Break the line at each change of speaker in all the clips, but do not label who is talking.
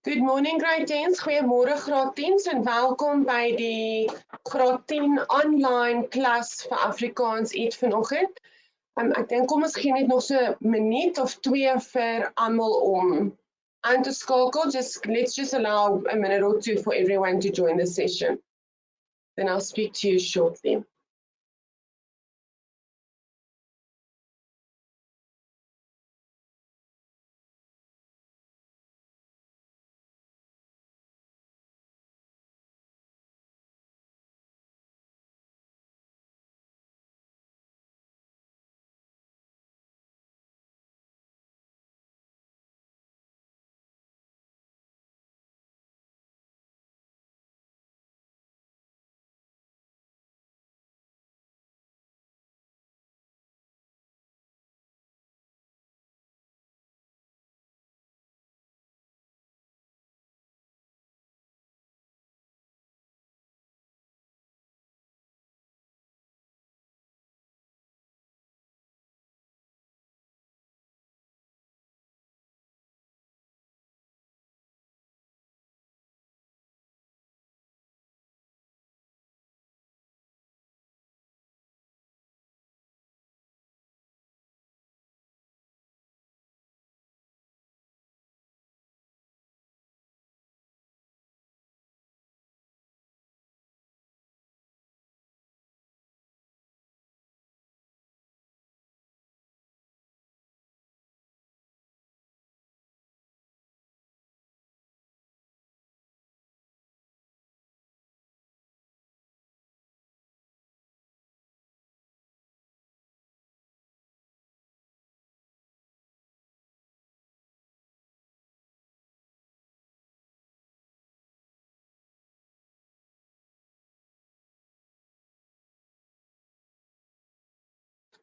Good morning Graad 10's, goeiemôre Graad 10's en welkom by die Graad 10 online klas vir Afrikaans iets vanoggend. Ek dink kom ons gee net nog so 'n minuut of 2 vir almal om aan te skakel. Let's just allow a minute or two for everyone to join the session. Then I'll speak to you shortly.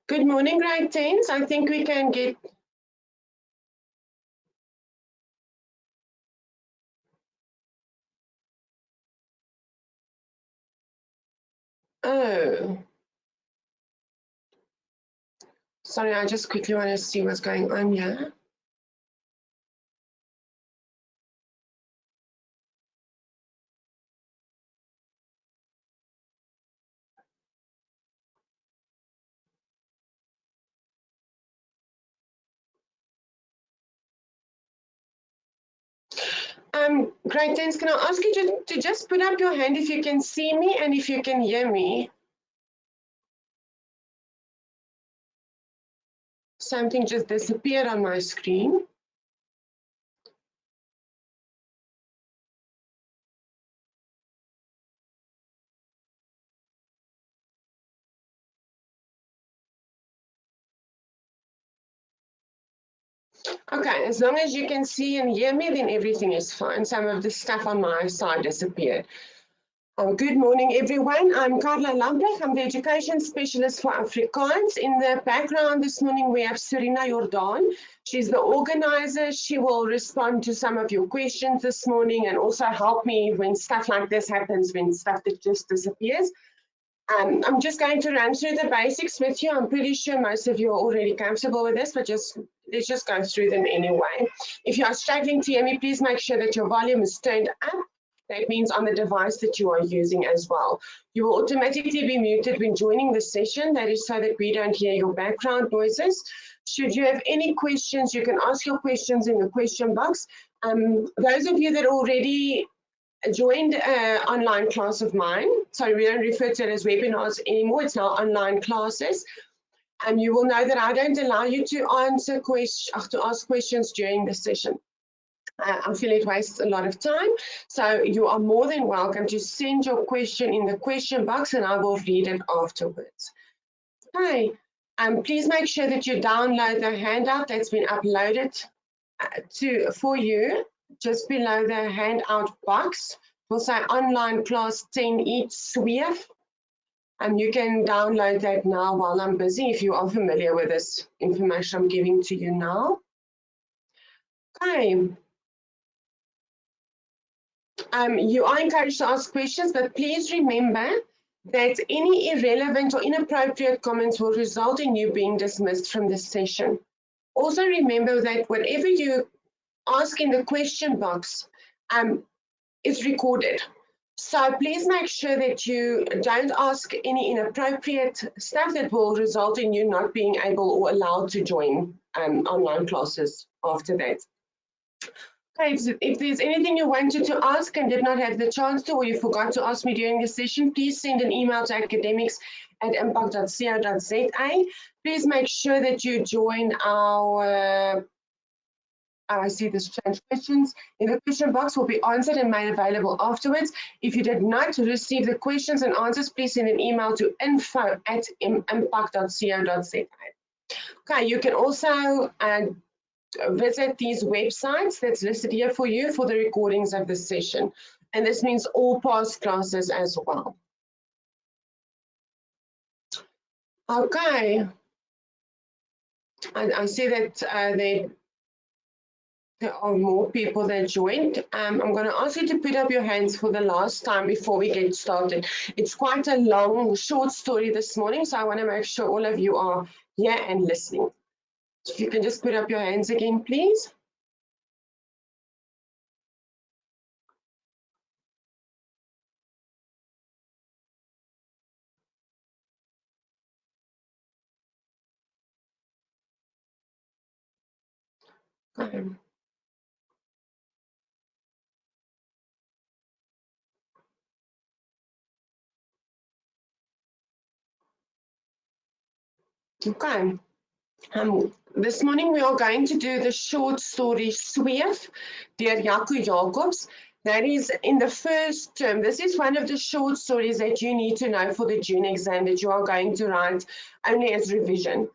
Good morning Graad 10's. I think we can get sorry, I just quickly want to see what's going on here. Graad 10's, can I ask you to just put up your hand if you can see me and if you can hear me? Something just disappeared on my screen. Okay, as long as you can see and hear me, then everything is fine. Some of the stuff on my side disappeared. Good morning, everyone. I'm Carla Lambrecht. I'm the Education Specialist for Afrikaans. In the background this morning, we have Serena Jordan. She's the organizer. She will respond to some of your questions this morning and also help me when stuff like this happens, when stuff that just disappears. I'm just going to run through the basics with you. I'm pretty sure most of you are already comfortable with this, but let's just go through them anyway. If you are struggling to hear me, please make sure that your volume is turned up. That means on the device that you are using as well. You will automatically be muted when joining the session. That is so that we don't hear your background noises. Should you have any questions, you can ask your questions in the question box. Those of you that already joined an online class of mine, sorry, we don't refer to it as webinars anymore, it's now online classes. You will know that I don't allow you to ask questions during the session. I feel it wastes a lot of time. So you are more than welcome to send your question in the question box and I will read it afterwards. Okay, please make sure that you download the handout that's been uploaded for you. Just below the handout box, we'll say online class 10 each Sweef. You can download that now while I'm busy if you are familiar with this information I'm giving to you now. Okay. You are encouraged to ask questions, but please remember that any irrelevant or inappropriate comments will result in you being dismissed from this session. Also remember that whatever you ask in the question box, It's recorded. So please make sure that you don't ask any inappropriate stuff that will result in you not being able or allowed to join online classes after that. Okay, if there's anything you wanted to ask and did not have the chance to, or you forgot to ask me during the session, please send an email to academics@impact.co.za. Please make sure that you join our I see this change questions. In the question box will be answered and made available afterwards. If you did not receive the questions and answers, please send an email to info@impact.co.za. Okay, you can also visit these websites that's listed here for you for the recordings of the session. And this means all past classes as well. Okay. I see that there are more people that joined. I'm going to ask you to put up your hands for the last time before we get started. It's quite a long, short story this morning, so I want to make sure all of you are here and listening. So if you can just put up your hands again, please. Okay. This morning we are going to do the short story Sweef deur Jaco Jacobs. That is in the first term. This is one of the short stories that you need to know for the June exam that you are going to write only as revision.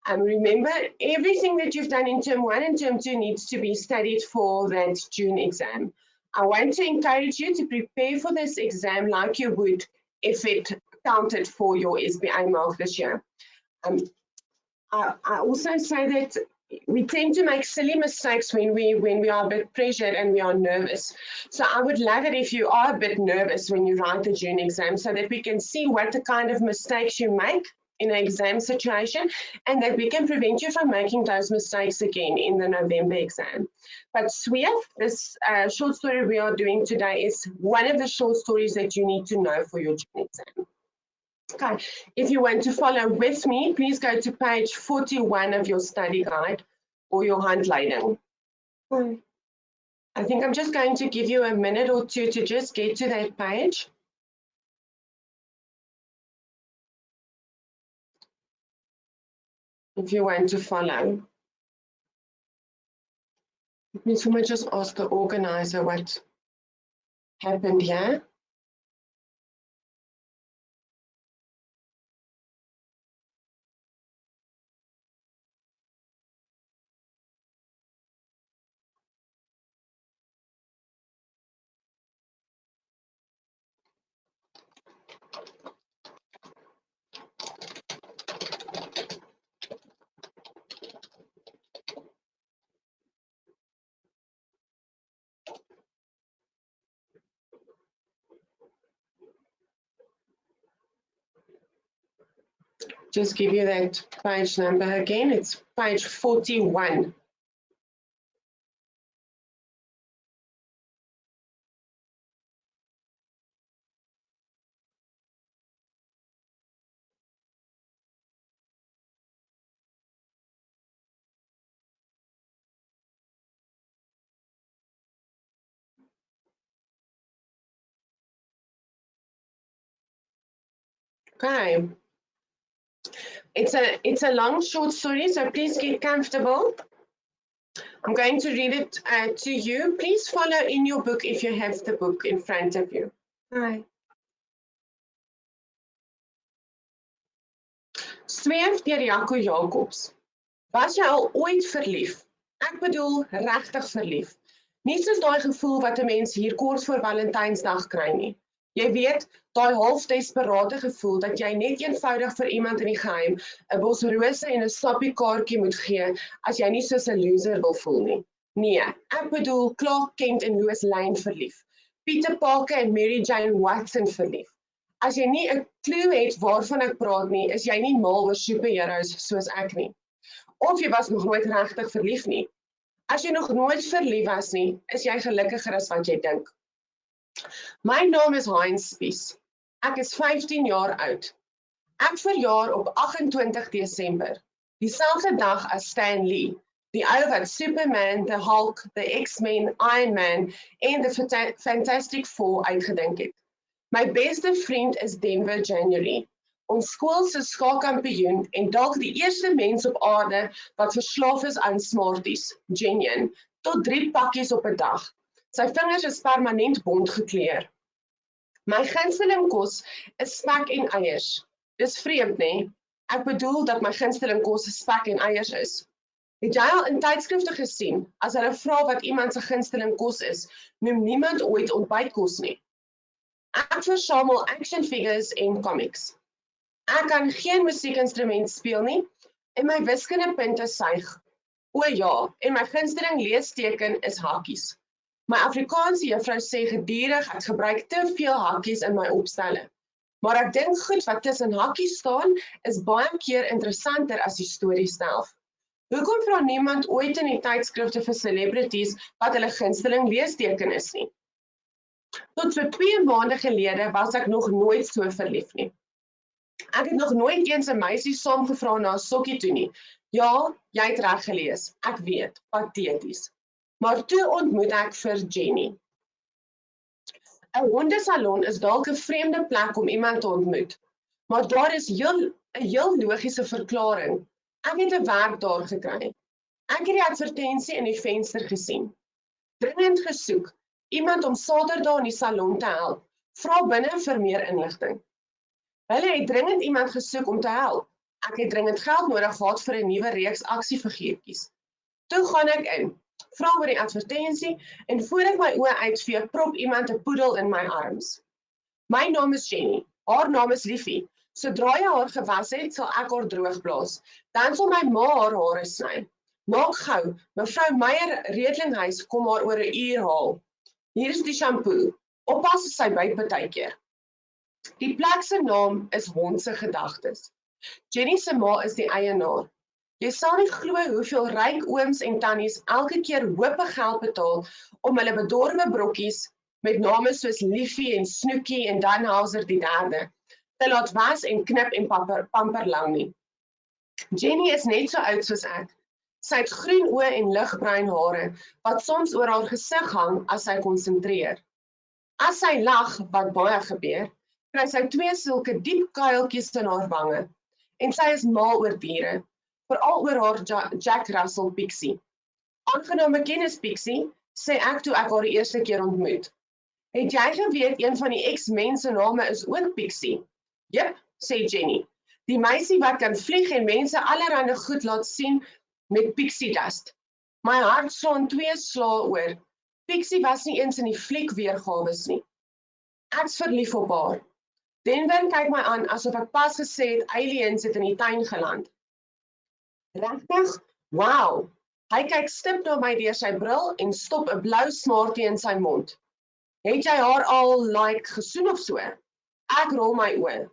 Remember, everything that you've done in term 1 and term 2 needs to be studied for that June exam. I want to encourage you to prepare for this exam like you would if it counted for your SBA mark this year. I also say that we tend to make silly mistakes when we are a bit pressured and we are nervous. So I would love it if you are a bit nervous when you write the June exam, so that we can see what the kind of mistakes you make in an exam situation, and that we can prevent you from making those mistakes again in the November exam. But Sweef, this short story we are doing today, is one of the short stories that you need to know for your June exam. Okay, if you want to follow with me, please go to page 41 of your study guide or your handleiding. I think I'm just going to give you a minute or two to just get to that page. If you want to follow. Let me just ask the organizer what happened here. Just give you that page number again. It's page 41. Okay. It's a long short story, so please get comfortable. I'm going to read it to you. Please follow in your book if you have the book in front of you. Hi. Sweef deur Jaco Jacobs. Was jy al ooit verlief? Ek bedoel regtig verlief. Nie soos daai gevoel wat 'n mens hier kort voor Valentynsdag kry nie. Jy weet, daai half desperate gevoel dat jy net eenvoudig vir iemand in die geheim 'n bos rose en 'n sappie kaartjie moet gee as jy nie soos 'n loser wil voel nie. Nee, ek bedoel Clark Kent en Lois Lane verlief. Peter Parker en Mary Jane Watson verlief. As jy nie 'n klou het waarvan ek praat nie, is jy nie mal oor superheroes soos ek nie. Of jy was nog nooit regtig verlief nie. As jy nog nooit verlief was nie, is jy gelukkiger as wat jy dink. My naam is Heinz Spies. Ek is 15 jaar oud. Ek verjaar op 28 Desember, dieselfde dag as Stan Lee, die ou wat Superman, the Hulk, the X-Men, Iron Man en the Fantastic Four uitgedink het. My beste vriend is Denver January, ons skool se skaakkampioen en dalk die eerste mens op aarde wat verslaaf is aan Smarties, Genien, tot 3 pakkies op 'n dag. Sy vingers is permanent bont gekleur. My gunsteling kos is spek en eiers. Dis vreemd, nee? Ek bedoel dat my gunsteling kos spek en eiers is. Het jy al in tydskrifte gesien, as hulle vra wat iemand se gunsteling kos is, noem niemand ooit ontbytkos nie. Ek versamel action figures en comics. Ek kan geen musiekinstrument speel nie, en my wiskundepunte suig. O ja, en my gunsteling leesteken is hakkies. My Afrikaanse juffrou sê gedurig ek gebruik te veel hakkies in my opstelle. Maar ek dink goed wat tussen hakkies staan, is baie keer interessanter as die storie self. Hoekom vra niemand ooit in die tydskrifte vir celebrities wat hulle gunsteling leesteken is nie? Tot vir 2 maande gelede was ek nog nooit so verlief nie. Ek het nog nooit eens 'n meisie saamgevra na 'n sokkie toe nie. Ja, jy het reg gelees, ek weet, pateties. Maar toe ontmoet ek vir Jenny. 'n Hondesalon is dalk 'n vreemde plek om iemand te ontmoet, maar daar is 'n heel logiese verklaring. Ek het 'n werk daar gekry. Ek het die advertensie in die venster gesien. Dringend gesoek, iemand om Saterdag in die salon te help. Vra binne vir meer inligting. Hulle het dringend iemand gesoek om te help. Ek het dringend geld nodig gehad vir 'n nuwe reeks aksiefiguurtjies. Toe gaan ek in, vra oor die advertensie en voor ek my oë uitvee, prop iemand 'n poedel in my arms. My naam is Jenny, haar naam is Liefie. Sodra jy haar gewas het, sal ek haar droog blaas. Dan sal my ma haar hare sny. Maak gou, mevrou Meyer Redlinghuis kom haar oor 'n uur haal. Hier is die shampoo. Oppas as sy byt partykeer. Die plek se naam is Hond se Gedagtes. Jenny se ma is die eienaar. Jy sal nie glo hoeveel ryk ooms en tannies elke keer hoope geld betaal om hulle bedorwe brokkies met name soos Liefie en Snoekie en Danhauser die derde te laat was en knip en pamper lang nie. Jenny is net so oud soos ek. Sy het groen oë en ligbruin hare wat soms oor haar gesig hang as sy konsentreer. As sy lag, wat baie gebeur, kry sy 2 sulke diep kuiltjies in haar wange. En sy is mal oor diere, veral oor haar Jack Russell Pixie. Aangename kennis Pixie, sê ek toe ek haar die eerste keer ontmoet. Het jy geweet een van die X-Men se name is ook Pixie? Jep, sê Jenny. Die meisie wat kan vlieg en mense allerhande goed laat sien met pixie dust. My hart slaan 2 slae oor. Pixie was nie eens in die fliek weergawes nie. Ek's verlief op haar. Denver kyk my aan asof ek pas gesê het aliens het in die tuin geland. Regtig? Wow! Hy kyk stip na my deur sy bril en stop 'n blou smartie in sy mond. Het jy haar al gesoen of so? Ek rol my oë.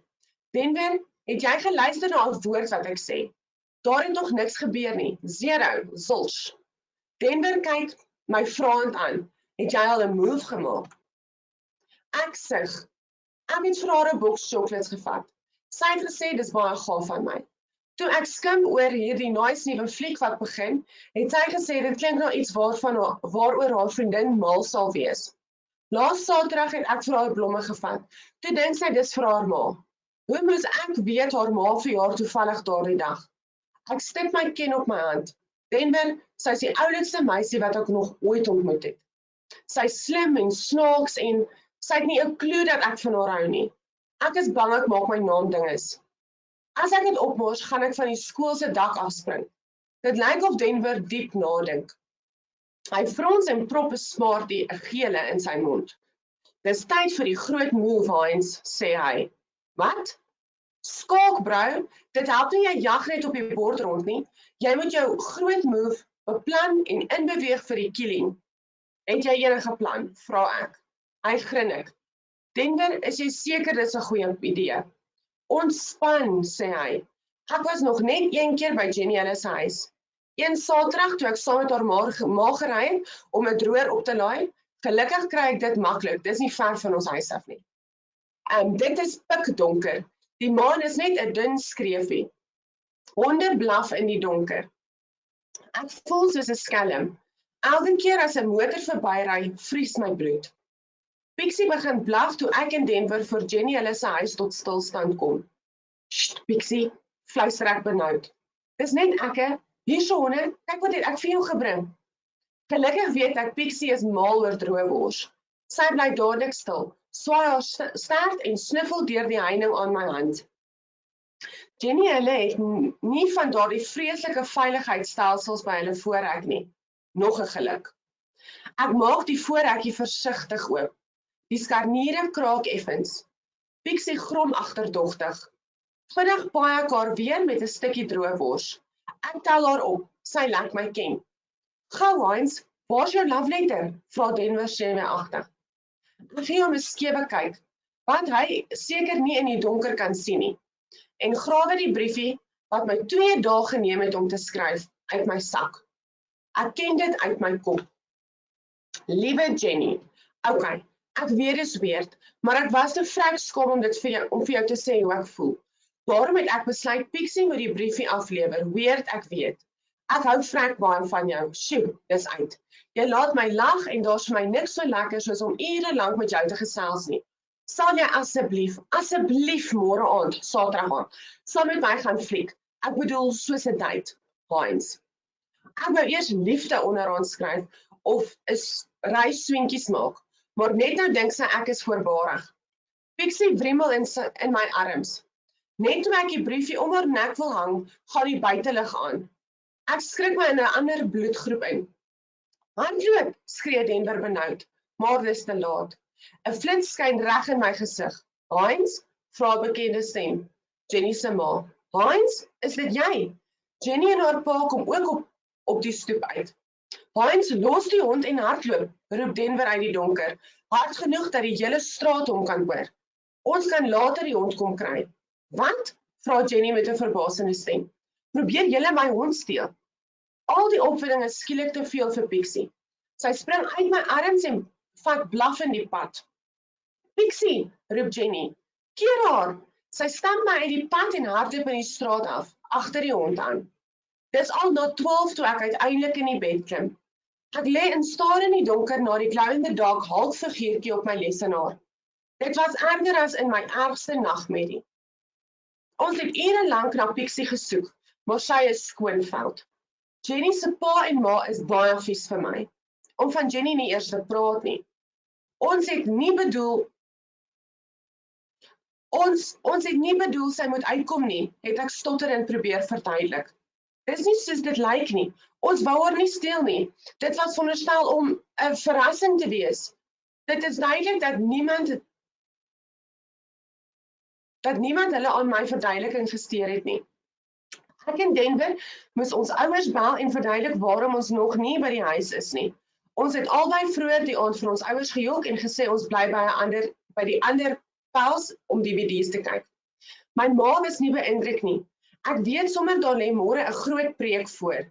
Denver, het jy geluister na 'n woord wat ek sê? Daar het nog niks gebeur nie. 0, zilch. Denver kyk my vraend aan. Het jy al 'n move gemaak? Ek sug. Ek het vir haar 'n boks chocolates gevat. Sy het gesê dis baie gaaf van my. Toe ek skimp oor hierdie nice nuwe fliek wat begin, het sy gesê dit klink na iets waaroor haar vriendin mal sal wees. Laas Saterdag het ek vir haar blomme gevat. Toe dink sy dis vir haar ma. Hoe moes ek weet haar ma verjaar toevallig daardie dag? Ek stik my kin op my hand. Denver, sy is die oulikste meisie wat ek nog ooit ontmoet het. Sy is slim en snaaks en sy het nie 'n klou dat ek van haar hou nie. Ek is bang ek maak my naam dinges. As ek dit opmors, gaan ek van die skool se dak afspring. Dit lyk of Denver diep nadink. Hy frons en prop 'n smartie, 'n gele in sy mond. Dis tyd vir die groot move, Heinz, sê hy. Wat? Skaak, bro. Dit help nie jy jag net op die bord rond nie. Jy moet jou groot move beplan en inbeweeg vir die killing. Het jy enige plan? Vra ek. Hy grinnik. Denver, is jy seker dis 'n goeie idee? Ontspan, sê hy. Ek was nog net een keer by Jenny se huis. Een Saterdag toe ek saam met haar ma gery het om 'n droër op te laai, gelukkig kry ek dit maklik, dis nie ver van ons huis af nie. Dit is pikdonker, die maan is net 'n dun skreefie. Honde blaf in die donker. Ek voel soos 'n skelm. Elke keer as 'n motor verbyry, vries my bloed. Pixie begin blaf toe ek in Denver vir Jenny hulle se huis tot stilstand kom. Sst, Pixie, fluister ek benoud. Dis net ek, hierso honde, kyk wat het ek vir jou gebring. Gelukkig weet ek Pixie is mal oor droëwors. Sy bly dadelik stil, swaai haar stert en sniffel deur die heining aan my hand. Jenny hulle het nie van daardie vreeslike veiligheidsstelsels by hulle voorhek nie. Nog 'n geluk. Ek maak die voorhekkie versigtig oop. Die skarniere kraak effens. Pixie grom agterdogtig. Vinnig paai ek haar weer met 'n stukkie droëwors. Ek tel haar op, sy laat my ken. Gou Heinz, waar's jou love letter? Vra Denver senuweeagtig. Ek gee hom 'n skewe kyk, want hy seker nie in die donker kan sien nie. En grawe die briefie wat my 2 dae geneem het om te skryf uit my sak. Ek ken dit uit my kop. Liewe Jenny, okay, ek weet dis weird, maar ek was te vrek skaam om vir jou te sê hoe ek voel. Daarom het ek besluit Pixie moet die briefie aflewer, weird ek weet. Ek hou vrek baie van jou, sjoe, dis uit. Jy laat my lag en daar's vir my niks so lekker soos om ure lank met jou te gesels nie. Sal jy asseblief môre aand, Saterdag aand, saam met my gaan fliek? Ek bedoel soos 'n date, Heinz. Ek wou eers liefde onderaan skryf of 'n reisswentjies maak, maar net nou dink sy ek is voorbarig. Pixie wrimmel in my arms. Net toe ek die briefie om haar nek wil hang, gaan die buitelig aan. Ek skrik my in 'n ander bloedgroep in. Hardloop, skree Denver benoud, maar dis te laat. 'n Flits skyn reg in my gesig. Heinz, vra 'n bekende stem. Jenny se ma. Heinz, is dit jy? Jenny en haar pa kom ook op die stoep uit. Heinz, los die hond en hardloop, roep Denver uit die donker. Hard genoeg dat die hele straat hom kan hoor. Ons kan later die hond kom kry. Wat? Vra Jenny met 'n verbasende stem. Probeer julle my hond steel? Al die opwinding is skielik te veel vir Pixie. Sy spring uit my arms en vat blaf in die pad. Pixie, roep Jenny. Keer haar! Sy stamp my uit die pad en hardloop in die straat af, agter die hond aan. Dis al na 12 toe ek uiteindelik in die bed klim. Ek lê en staar in die donker na die glow-in-the-dark halfiguurtjie op my lesenaar. Dit was erger as in my ergste nagmerrie. Ons het ure lank na Pixie gesoek, maar sy is skoonveld. Jenny se pa en ma is baie vies vir my, om van Jenny nie eers te praat nie. Ons het nie bedoel sy moet uitkom nie, het ek stotterend probeer verduidelik. Dis nie soos dit lyk nie. Ons wou haar nie steel nie. Dit was veronderstel om 'n verrassing te wees. Dit is duidelik dat niemand hulle aan my verduideliking gesteer het nie. Ek en Denver moes ons ouers bel en verduidelik waarom ons nog nie by die huis is nie. Ons het albei vroeër die aand vir ons ouers gejok en gesê ons bly by die ander pals om DVD's te kyk. My ma was nie beïndruk nie. Ek weet sommer daar lê môre 'n groot preek voor.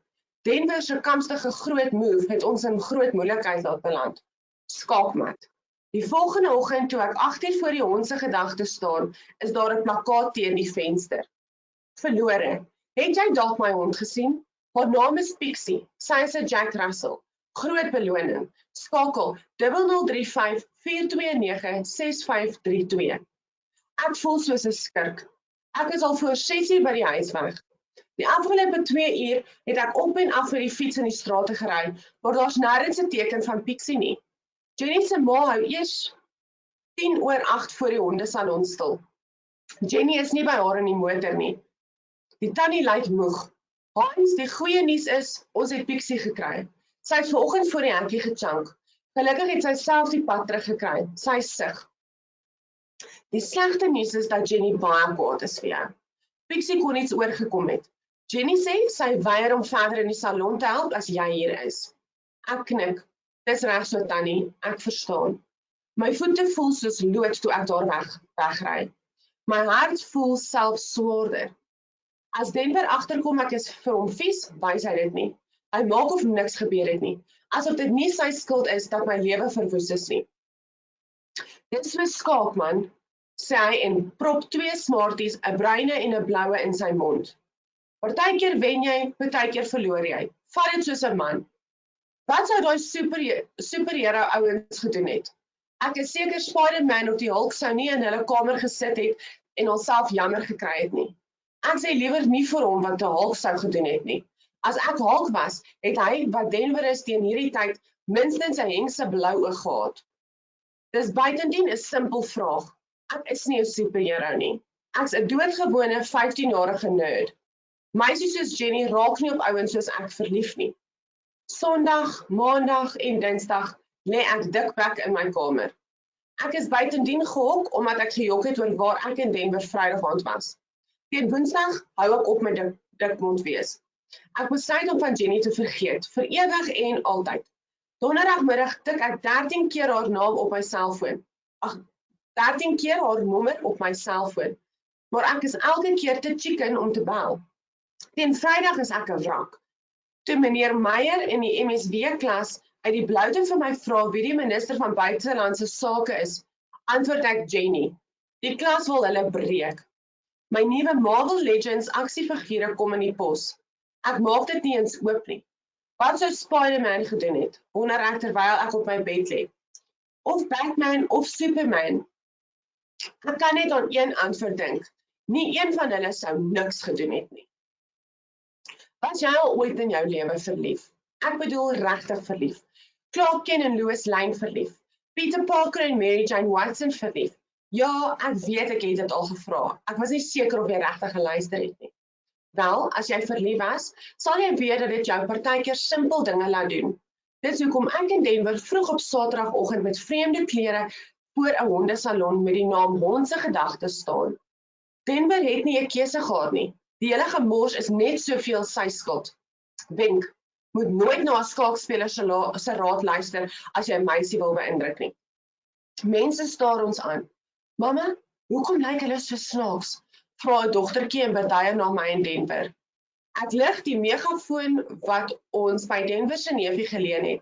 Denver se kamstige groot move het ons in groot moeilikheid laat beland. Skaakmat. Die volgende oggend toe ek agter voor die hond se gedagte staan, is daar 'n plakkaat teen die venster. Verlore. Het jy dalk my hond gesien? Haar naam is Pixie. Sy is 'n Jack Russell. Groot beloning. Skakel 0035 429 6532. Ek voel soos 'n skurk. Ek is al voor 6 uur by die huis weg. Die afgelope 2 uur het ek op en af vir die fiets in die strate gery, maar daar's nêrens 'n teken van Pixie nie. Jenny se ma hou eers 7:50 voor die hondesalon stil. Jenny is nie by haar in die motor nie. Die tannie lyk moeg. Heinz, die goeie nuus is, ons het Pixie gekry. Sy het vanoggend voor die hekkie gechunk. Gelukkig het sy self die pad teruggekry. Sy sug. Die slegte nuus is dat Jenny baie kwaad is vir jou. Pixie kon iets oorgekom het. Jenny sê sy weier om verder in die salon te help as jy hier is. Ek knik. Dis reg so tannie, ek verstaan. My voete voel soos lood toe ek daar wegry. My hart voel self swaarder. As Denver agterkom ek is vir hom vies, wys hy dit nie. Hy maak of niks gebeur het nie, asof dit nie sy skuld is dat my lewe verwoes is nie. Dit is my skaap man, sê hy en prop 2 smarties, 'n bruine en 'n bloue in sy mond. Partykeer wen jy, partykeer verloor jy. Vat dit soos 'n man. Wat sou daai superhero ouens gedoen het? Ek is seker Spider-Man of die Hulk sou nie in hulle kamer gesit het en homself jammer gekry het nie. Ek sê liewer nie vir hom wat die Hulk sou gedoen het nie. As ek Hulk was, het hy wat Denver is teen hierdie tyd minstens 'n hengse blou oog gehad. Dis buitendien 'n simpel vraag. Ek is nie 'n superhero nie. Ek's 'n doodgewone 15-jarige nerd. Meisies soos Jenny raak nie op ouens soos ek verlief nie. Sondag, Maandag en Dinsdag lê ek dikbek in my kamer. Ek is buitendien gehok omdat ek gejok het oor waar ek in Denver Vrydag aand was. Teen Woensdag hou ek op met dikmond wees. Ek besluit om van Jenny te vergeet, vir ewig en altyd. Donderdagmiddag tik ek 13 keer haar naam op my selfoon. 13 keer haar nommer op my selfoon. Maar ek is elke keer te chicken om te bel. Teen Vrydag is ek 'n wrak. Toe meneer Meyer in die MSW-klas uit die bloute vir my vra wie die minister van buitelandse sake is, antwoord ek Jenny. Die klas wil hulle breek. My nuwe Marvel Legends aksiefigure kom in die pos. Ek maak dit nie eens oop nie. Wat sou Spider-Man gedoen het, wonder ek terwyl ek op my bed lê? Of Batman of Superman? Ek kan net aan een antwoord dink. Nie een van hulle sou niks gedoen het nie. Was jy al ooit in jou lewe verlief? Ek bedoel regtig verlief. Clark Kent en Lois Lane verlief. Peter Parker en Mary Jane Watson verlief. Ja, ek weet ek het dit al gevra. Ek was nie seker of jy regtig geluister het nie. Wel, as jy verlief was, sal jy weet dat dit jou partykeer simpel dinge laat doen. Dis hoekom ek in Denver vroeg op Saterdagoggend met vreemde klere voor 'n hondesalon met die naam Hond se Gedagtes staan. Denver het nie 'n keuse gehad nie. Die hele gemors is net soveel sy skuld. Wenk, moet nooit na 'n skaakspeler se raad luister as jy 'n meisie wil beïndruk nie. Mense staar ons aan. Mamma, hoekom lyk hulle so snaaks? Vra 'n dogtertjie en beduie na my in Denver. Ek lig die megafoon wat ons by Denver se neefie geleen het.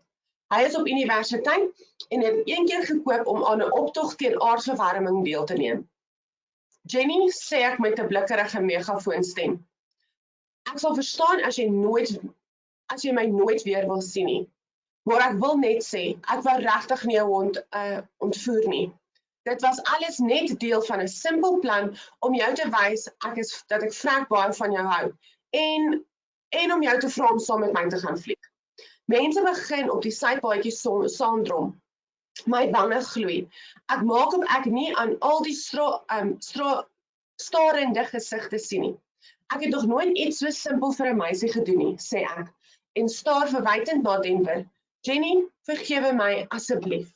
Hy is op universiteit en het een keer gekoop om aan 'n optog teen aardverwarming deel te neem. Jenny, sê ek met 'n blikkerige megafoonstem. Ek sal verstaan as jy my nooit weer wil sien nie. Maar ek wil net sê, ek wou regtig nie 'n hond ontvoer nie. Dit was alles net deel van 'n simpel plan om jou te wys dat ek vrek baie van jou hou en om jou te vra om saam met my te gaan fliek. Mense begin op die sypaadjie saamdrom. My wange gloei. Ek maak op ek nie aan al die starende gesigte sien nie. Ek het nog nooit iets so simpel vir 'n meisie gedoen nie, sê ek, en staar verwytend na Denver. Jenny, vergewe my asseblief.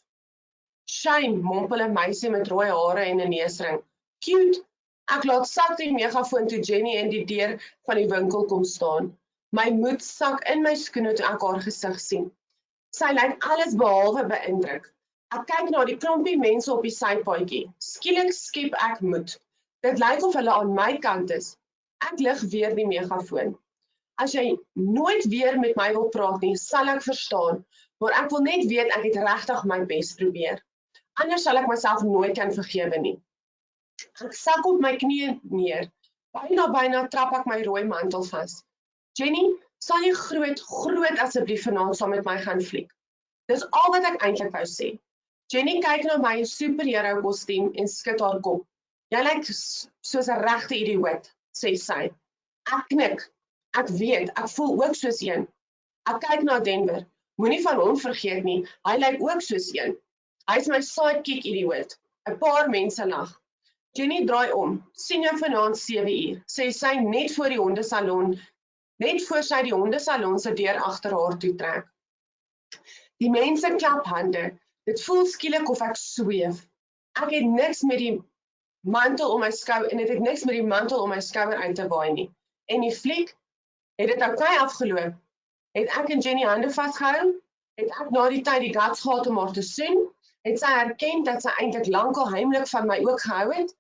Shame, mompel 'n meisie met rooi hare en 'n neusring. Cute. Ek laat sak die megafoon toe Jenny in die deur van die winkel kom staan. My moed sak in my skoene toe ek haar gesig sien. Sy lyk alles behalwe beïndruk. Ek kyk na die klompie mense op die sypaadjie. Skielik skep ek moed. Dit lyk of hulle aan my kant is. Ek lig weer die megafoon. As jy nooit weer met my wil praat nie, sal ek verstaan, maar ek wil net weet ek het regtig my bes probeer. Anders sal ek myself nooit kan vergewe nie. Ek sak op my knieë neer. Byna trap ek my rooi mantel vas. Jenny, sal jy groot asseblief vanaand saam met my gaan fliek? Dis al wat ek eintlik wou sê. Jenny kyk na my superhero kostuum en skud haar kop. Jy lyk soos 'n regte idioot, sê sy. Ek knik. Ek weet, ek voel ook soos een. Ek kyk na Denver. Moenie van hom vergeet nie, hy lyk ook soos een. Hy is my sidekick idioot. 'n Paar mense lag. Jenny draai om. Sien jou vanaand 7uur, sê sy net voor sy die hondesalon se deur agter haar toe trek. Die mense klap hande. Dit voel skielik of ek sweef. Ek het niks met die mantel om my skouer en dit het niks met die mantel om my skouer uit te waai nie. En die fliek, het dit oukei afgeloop. Het ek en Jenny hande vasgehou? Het ek na die tyd die guts gehad om haar te soen? Het sy erken dat sy eintlik lankal heimlik van my ook gehou het?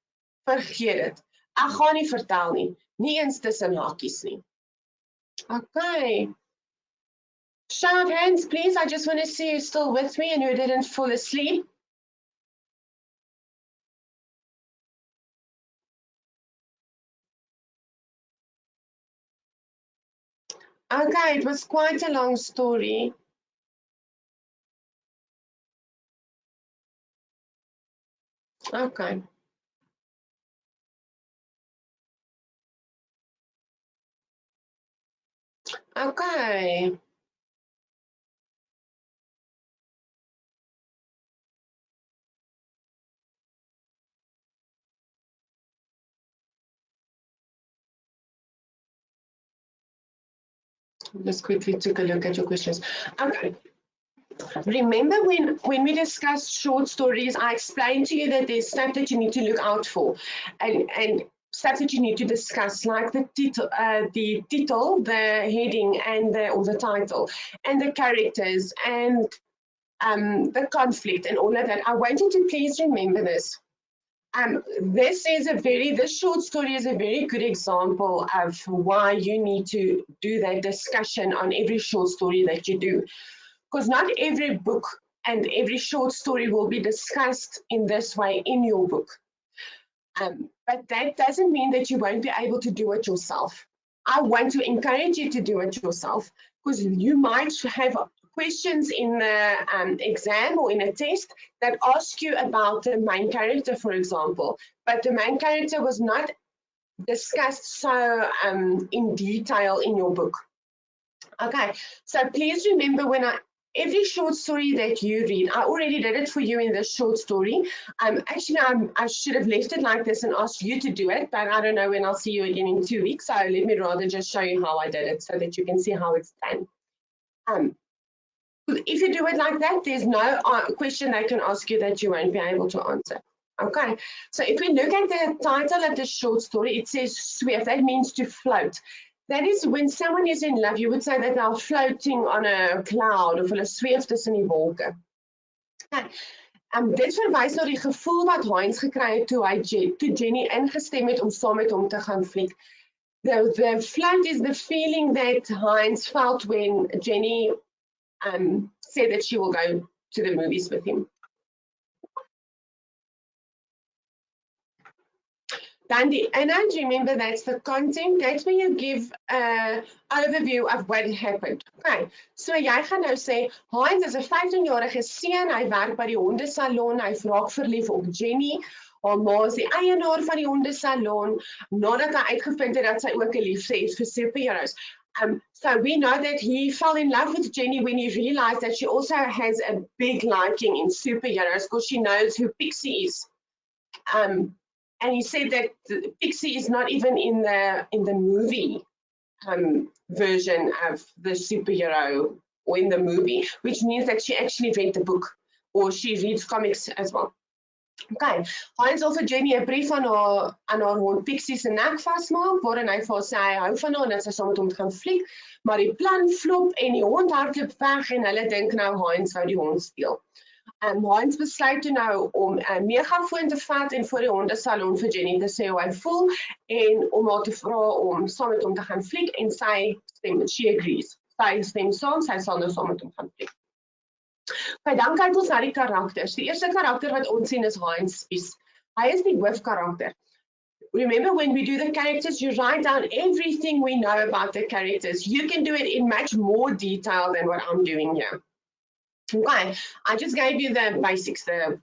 Vergeet dit. Ek gaan nie vertel nie. Nie eens tussen hakies nie. Okay. Show of hands, please. I just want to see you still with me and who didn't fall asleep. Okay, it was quite a long story. Okay. Okay. Just quickly took a look at your questions. Okay. Remember when we discussed short stories, I explained to you that there's stuff that you need to look out for and stuff that you need to discuss, like the title, the heading, and or the title, and the characters, and the conflict, and all of that. I want you to please remember this. This short story is a very good example of why you need to do that discussion on every short story that you do. Because not every book and every short story will be discussed in this way in your book. But that doesn't mean that you won't be able to do it yourself. I want to encourage you to do it yourself, because you might have questions in the exam or in a test that ask you about the main character, for example, but the main character was not discussed so in detail in your book. Okay, so please remember every short story that you read, I already did it for you in this short story. Actually, I should have left it like this and asked you to do it, but I don't know when I'll see you again in 2 weeks, so let me rather just show you how I did it so that you can see how it's done. If you do it like that, there's no question they can ask you that you won't be able to answer. Okay, so if we look at the title of the short story, it says Sweef. That means to float. That is when someone is in love, you would say that they're floating on a cloud of hulle sweef tussen die wolke. Dit verwys na die gevoel wat Heinz gekry het toe Jenny ingestem het om saam met hom te gaan vlieg. The float is the feeling that Heinz felt when Jenny said that she will go to the movies with him. Then the inhoud, remember that's the content, that's when you give an overview of what happened. Okay, so jy gaan nou sê, Heinz is 'n 15-jarige seun, hy werk by die hondesalon, hy raak verlief op Jenny, haar ma is die eienaar van die hondesalon, nadat hy uitgevind het dat sy ook 'n liefde het vir superheroes. So we know that he fell in love with Jenny when he realized that she also has a big liking in superheroes because she knows who Pixie is. And he said that Pixie is not even in the movie version of the superhero or in the movie, which means that she actually read the book or she reads comics as well. Okay, Heinz wil vir Jenny 'n brief aan haar hond Pixie se nek vasmaak, waarin hy vir haar sê hy hou van haar en dat sy saam met hom gaan vlieg, maar die plan flop en die hond hardloop weg en hulle dink nou Heinz wou die hond steel. Heinz besluit toe nou om 'n megafoon te vat en voor die hondesalon vir Jenny te sê hoe hy voel en om haar te vra om saam met hom te gaan vlieg en sy stem, she agrees. Sy stem saam, sy sal nou saam met hom gaan vlieg. Okay, dan kyk ons na die karakters. Die eerste karakter wat ons sien is Heinz. Hy is die hoofkarakter. Remember when we do the characters, you write down everything we know about the characters. You can do it in much more detail than what I'm doing here. Okay, I just gave you the basics, the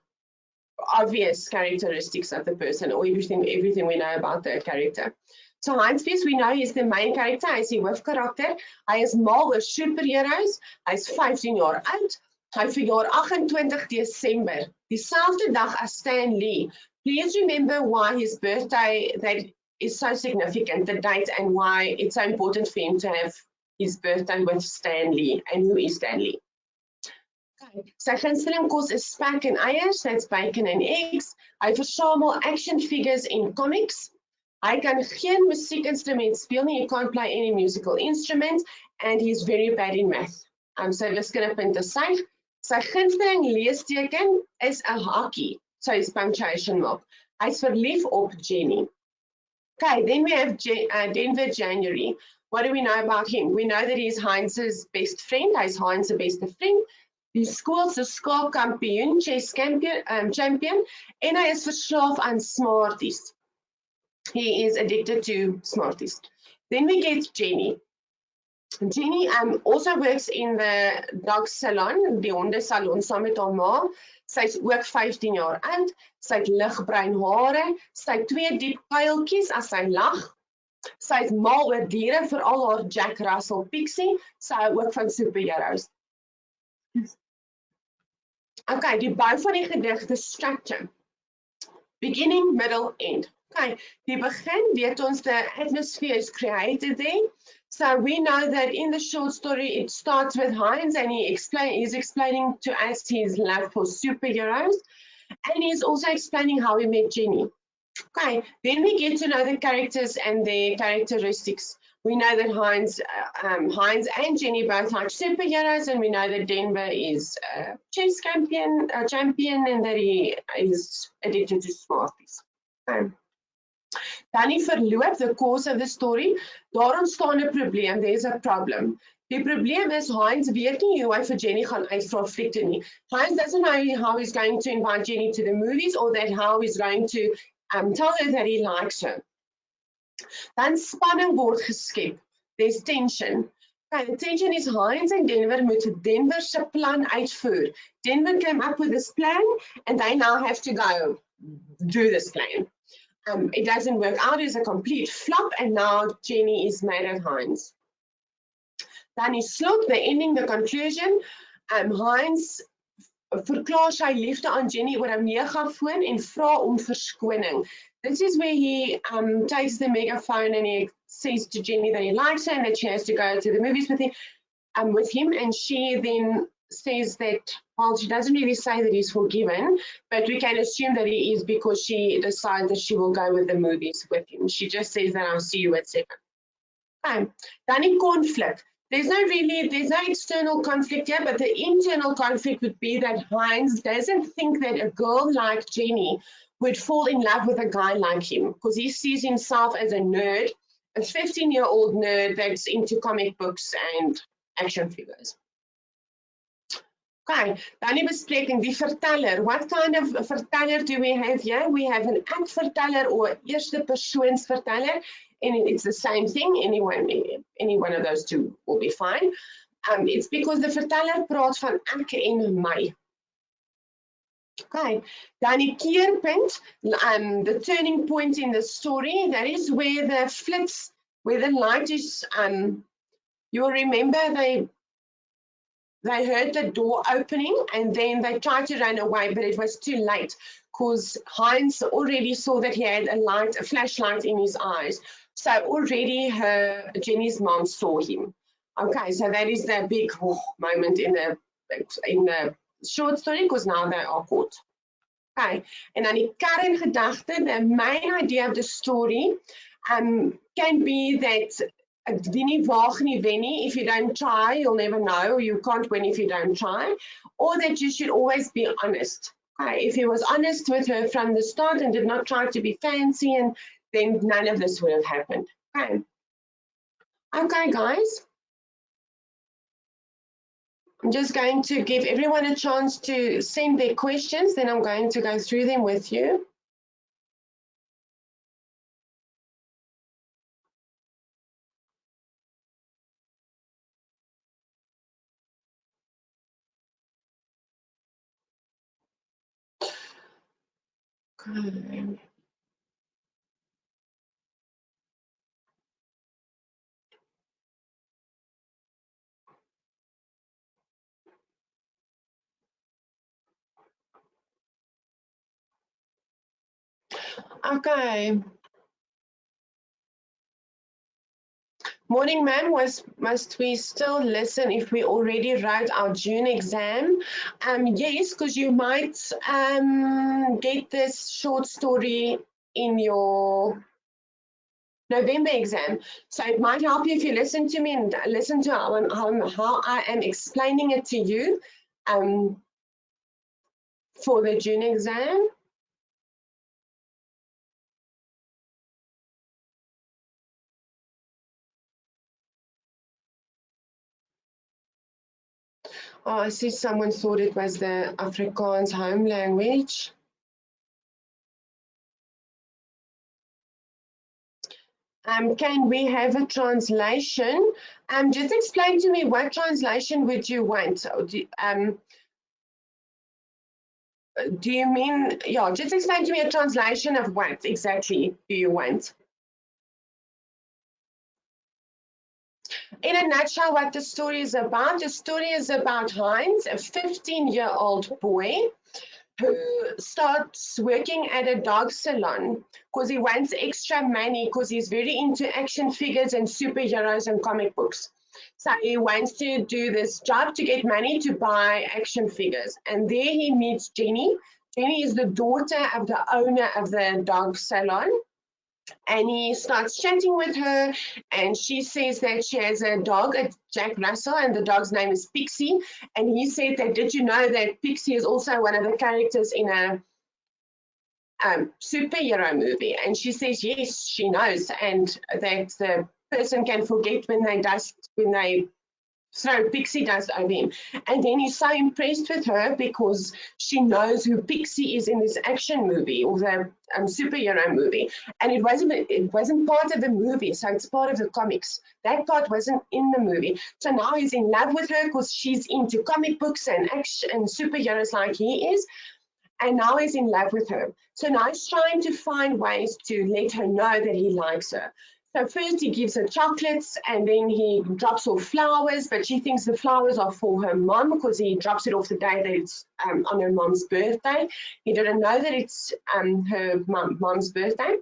obvious characteristics of the person, or everything we know about the character. So Heinz, we know he's the main character, hy is die hoofkarakter. Hy is mal oor superheroes. Hy is 15 jaar oud. Hy verjaar 28 Desember, dieselfde dag as Stan Lee. Please remember why his birthday that is so significant, the date, and why it's so important for him to have his birthday with Stan Lee. And who is Stan Lee? Sy gunsteling kos is spek en eiers, that's bacon and eggs. Hy versamel action figures en comics. Hy kan geen musiekinstrument speel nie, he can't play any musical instrument, and he's very bad in math. Sy wiskundepunte suig. Sy gunsteling leesteken is 'n hakkie, so his punctuation mark. Hy's verlief op Jenny. Okay, then we have Denver January. What do we know about him? We know that he's Heinz's best friend. Hy's Heinz's beste vriend. Die skool se skaakkampioen, chess champion, en hy is verslaaf aan Smarties. He is addicted to Smarties. Then we get Jenny. Jenny also works in the dog salon, die hondesalon, saam met haar ma. Sy's ook 15 jaar oud. Sy het ligbruin hare. Sy het 2 diep kuiltjies as sy lag. Sy is mal oor diere, veral haar Jack Russell Pixie. Sy hou ook van superheroes. Okay, die bou van die gedig, the structure. Beginning, middle, end. Okay, die begin weet ons the atmosphere is created there. So we know that in the short story it starts with Heinz and he's explaining to us his love for superheroes, and he's also explaining how he met Jenny. Okay, then we get to know the characters and their characteristics. We know that Heinz and Jenny both like superheroes, and we know that Denver is a chess champion, and that he is addicted to Smarties. Okay. Dan die verloop, the course of the story, daar ontstaan 'n probleem, there's a problem. Die probleem is Heinz weet nie hoe hy vir Jenny gaan uitvra fliek toe nie. Heinz doesn't know how he's going to invite Jenny to the movies or that how he's going to tell her that he likes her. Dan spanning word geskep. There's tension. Okay, the tension is Heinz and Denver moet Denver se plan uitvoer. Denver came up with this plan and they now have to go do this plan. It doesn't work out, it's a complete flop, and now Jenny is mad at Heinz. Dan die slot, the ending, the conclusion. Heinz verklaar sy liefde aan Jenny oor 'n megafoon en vra om verskoning. This is where he takes the megaphone and he says to Jenny that he likes her and that she has to go to the movies with him, and she then says that, well, she doesn't really say that he's forgiven, but we can assume that he is because she decides that she will go with the movies with him. She just says that I'll see you at 7. Okay. Dan die conflict. There's no external conflict here, but the internal conflict would be that Heinz doesn't think that a girl like Jenny would fall in love with a guy like him because he sees himself as a nerd, a 15-year-old nerd that's into comic books and action figures. Okay, dan die bespreking, die verteller. What kind of verteller do we have here? We have an ek-verteller or eerste persoons verteller, and it's the same thing. Any one of those two will be fine. It's because the verteller praat van ek en my. Okay, dan die keerpunt, the turning point in the story, that is where the flits, where the light is, you'll remember they heard the door opening and then they tried to run away, but it was too late because Heinz already saw that he had a flashlight in his eyes. So already Jenny's mom saw him. Okay, so that is the big moment in the short story because now they are caught. Okay, and dan die kerngedachte, the main idea of the story can be that wie nie waag nie wen nie. If you don't try, you'll never know. You can't win if you don't try. Or that you should always be honest. Okay, if he was honest with her from the start and did not try to be fancy, and then none of this would have happened. Okay, okay guys. I'm just going to give everyone a chance to send their questions, then I'm going to go through them with you. Okay. Okay. Morning, ma'am. Must we still listen if we already wrote our June exam? Yes, because you might get this short story in your November exam. So it might help you if you listen to me and listen to how I am explaining it to you for the June exam. Oh, I see someone thought it was the Afrikaans home language. Can we have a translation? Just explain to me, what translation would you want? Do you mean, yeah, just explain to me a translation of what exactly do you want? In a nutshell, what the story is about, the story is about Heinz, a 15-year-old boy who starts working at a dog salon because he wants extra money because he's very into action figures and superheroes and comic books. So he wants to do this job to get money to buy action figures. And there he meets Jenny. Jenny is the daughter of the owner of the dog salon. And he starts chatting with her, and she says that she has a dog, a Jack Russell, and the dog's name is Pixie. And he said that, did you know that Pixie is also one of the characters in a superhero movie? And she says yes, she knows, and that the person can forget when they throw pixie dust over him. And then he's so impressed with her because she knows who Pixie is in this action movie or the superhero movie. And it wasn't part of the movie, so it's part of the comics. That part wasn't in the movie. So now he's in love with her because she's into comic books and action and superheroes like he is. And now he's in love with her. So now he's trying to find ways to let her know that he likes her. So first he gives her chocolates, and then he drops off flowers, but she thinks the flowers are for her mom because he drops it off the day that it's on her mom's birthday. He didn't know that it's her mom's birthday.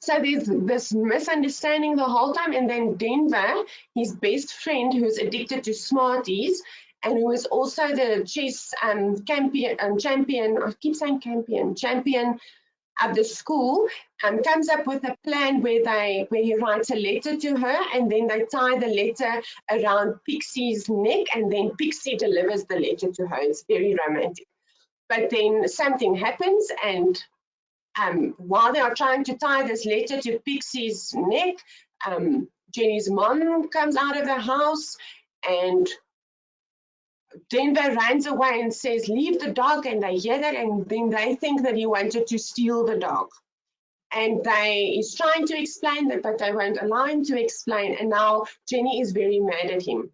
So there's this misunderstanding the whole time, and then Denver, his best friend who's addicted to Smarties, and who is also the chess champion, I keep saying champion of the school, comes up with a plan where he writes a letter to her, and then they tie the letter around Pixie's neck, and then Pixie delivers the letter to her. It's very romantic. But then something happens, and while they are trying to tie this letter to Pixie's neck, Jenny's mom comes out of the house, and Denver runs away and says, leave the dog, and they hear that, and then they think that he wanted to steal the dog. And he's trying to explain that, but they won't allow him to explain, and now Jenny is very mad at him.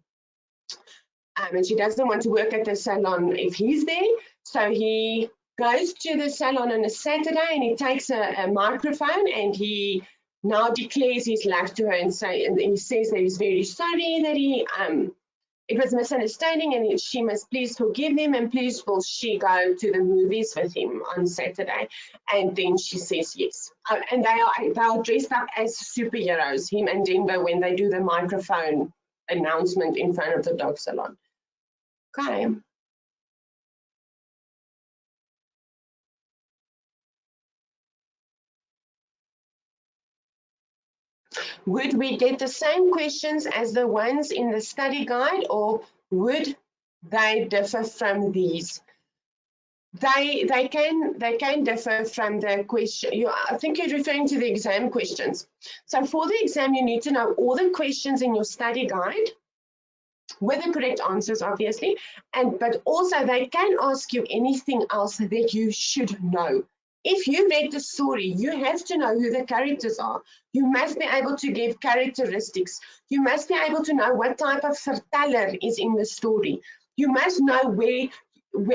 And she doesn't want to work at the salon if he's there, so he goes to the salon on a Saturday, and he takes a microphone, and he now declares his love to her, and he says that he's very sorry that it was a misunderstanding, and she must please forgive him, and please will she go to the movies with him on Saturday. And then she says yes. And they are dressed up as superheroes, him and Denver, when they do the microphone announcement in front of the dog salon. Okay. Would we get the same questions as the ones in the study guide, or would they differ from these? They can differ from the question. I think you're referring to the exam questions. So for the exam, you need to know all the questions in your study guide with the correct answers, obviously, but also they can ask you anything else that you should know. If you read the story, you have to know who the characters are. You must be able to give characteristics. You must be able to know what type of verteller is in the story. You must know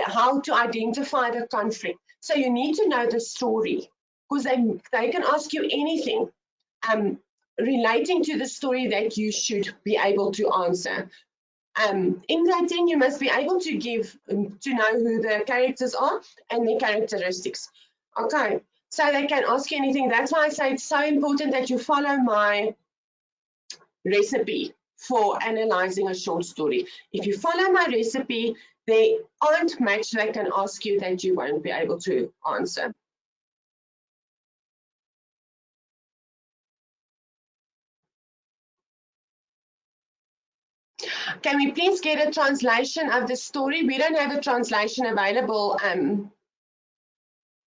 how to identify the conflict. So you need to know the story, because they can ask you anything relating to the story that you should be able to answer. In writing, you must be able to know who the characters are and their characteristics. Okay, so they can ask you anything. That's why I say it's so important that you follow my recipe for analyzing a short story. If you follow my recipe, there aren't much they can ask you that you won't be able to answer. Can we please get a translation of the story? We don't have a translation available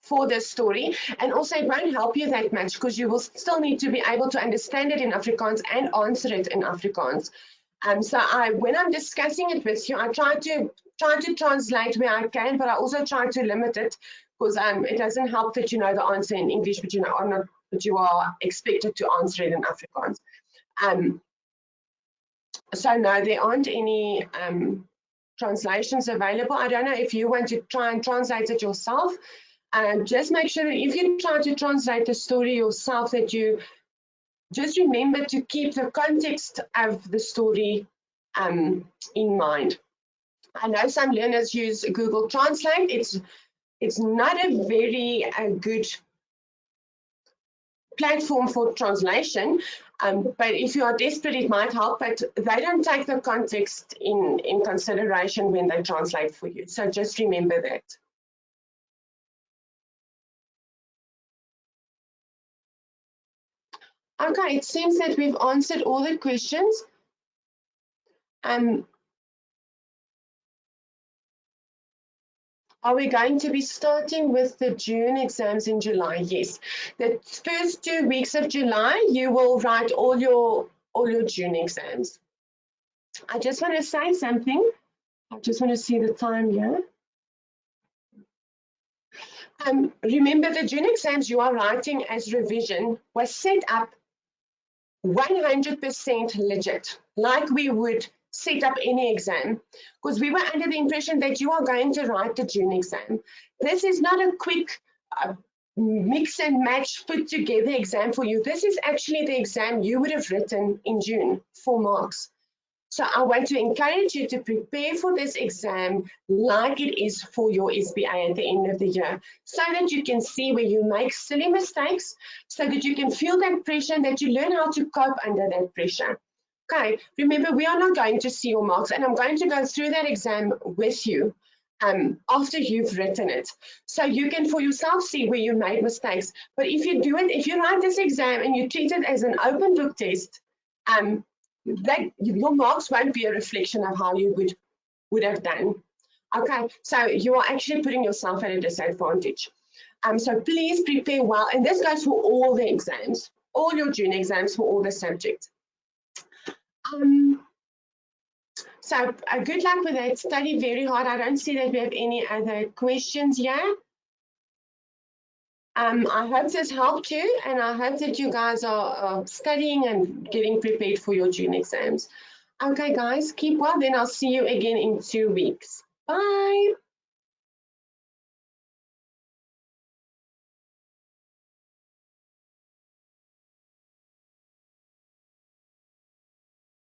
for this story, and also it won't help you that much because you will still need to be able to understand it in Afrikaans and answer it in Afrikaans. So when I'm discussing it with you, I try to translate where I can, but I also try to limit it because it doesn't help that you know the answer in English, but you are expected to answer it in Afrikaans. So no, there aren't any translations available. I don't know if you want to try and translate it yourself. Just make sure that if you try to translate the story yourself, that you just remember to keep the context of the story in mind. I know some learners use Google Translate. It's not a very good platform for translation, but if you are desperate, it might help, but they don't take the context in consideration when they translate for you. So just remember that. Okay, it seems that we've answered all the questions. Are we going to be starting with the June exams in July? Yes. The first 2 weeks of July, you will write all your June exams. I just want to say something. I just want to see the time here. Remember, the June exams you are writing as revision was set up 100% legit, like we would set up any exam, because we were under the impression that you are going to write the June exam. This is not a quick mix and match put together exam for you. This is actually the exam you would have written in June, 4 marks. So I want to encourage you to prepare for this exam like it is for your SBA at the end of the year, so that you can see where you make silly mistakes, so that you can feel that pressure and that you learn how to cope under that pressure. Okay, remember, we are not going to see your marks, and I'm going to go through that exam with you after you've written it, so you can for yourself see where you made mistakes. But if you do it, if you write this exam and you treat it as an open book test, your marks won't be a reflection of how you would have done. Okay, so you are actually putting yourself at a disadvantage. So please prepare well, and this goes for all the exams, all your June exams for all the subjects. So good luck with that. Study very hard. I don't see that we have any other questions here. I hope this helped you, and I hope that you guys are studying and getting prepared for your June exams. Okay, guys, keep well. Then I'll see you again in 2 weeks. Bye.